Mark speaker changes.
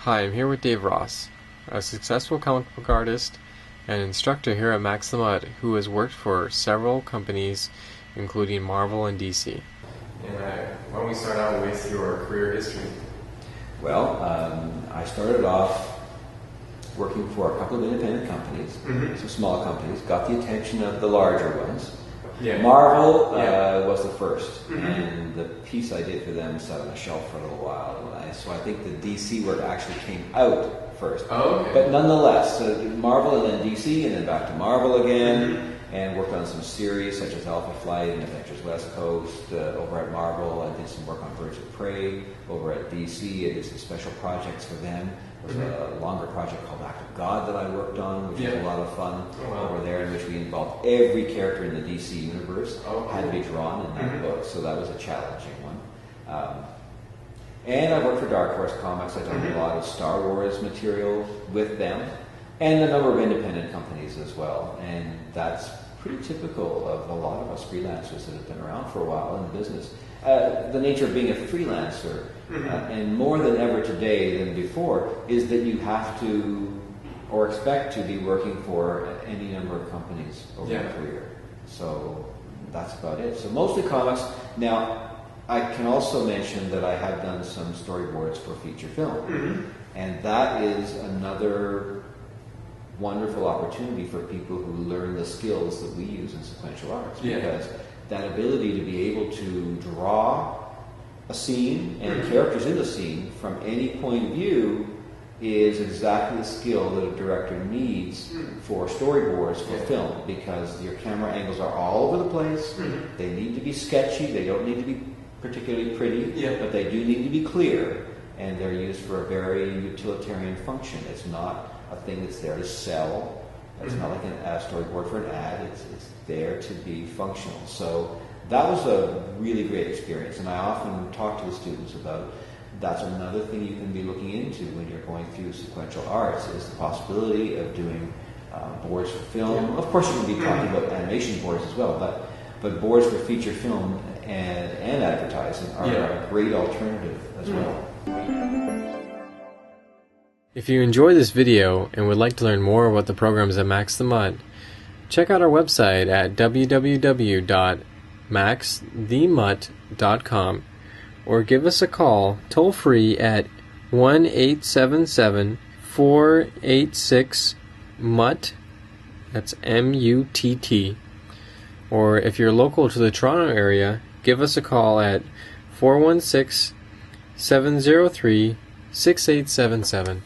Speaker 1: Hi, I'm here with Dave Ross, a successful comic book artist and instructor here at Max the Mud, who has worked for several companies, including Marvel and D.C. And why don't we start out with your career history?
Speaker 2: Well, I started off working for a couple of independent companies, some small companies, got the attention of the larger ones.
Speaker 1: Yeah.
Speaker 2: Marvel was the first, and the piece I did for them sat on a shelf for a little while. So I think the DC work actually came out first.
Speaker 1: Oh, okay.
Speaker 2: But nonetheless, Marvel and then DC, and then back to Marvel again, and worked on some series such as Alpha Flight and Adventures West Coast. Over at Marvel, I did some work on Birds of Prey. Over at DC, I did some special projects for them. There was a longer project called Act of God that I worked on, which was a lot of fun over there, in which we involved every character in the DC universe had to be drawn in that book, so that was a challenging one. And I worked for Dark Horse Comics. I've done a lot of Star Wars material with them, and a number of independent companies as well. And that's pretty typical of a lot of us freelancers that have been around for a while in the business. The nature of being a freelancer, and more than ever today than before, is that you have to, or expect to be working for any number of companies over your career. So that's about it. So mostly comics. Now, I can also mention that I have done some storyboards for feature film. And that is another wonderful opportunity for people who learn the skills that we use in sequential arts. Because that ability to be able to draw a scene and characters in the scene from any point of view is exactly the skill that a director needs for storyboards for film, because your camera angles are all over the place. They need to be sketchy. They don't need to be particularly pretty, but they do need to be clear, and they're used for a very utilitarian function. It's not a thing that's there to sell. It's not like a storyboard for an ad. It's there to be functional. So that was a really great experience, and I often talk to the students about that's another thing you can be looking into when you're going through sequential arts, is the possibility of doing boards for film. Of course, you can be talking about animation boards as well, but boards for feature film and advertising are a great alternative as well.
Speaker 1: If you enjoy this video and would like to learn more about the programs at Max the Mud, check out our website at www.maxthemut.com or give us a call toll free at 1-877-486-MUTT, that's M-U-T-T. Or if you're local to the Toronto area, give us a call at 416-703-6877.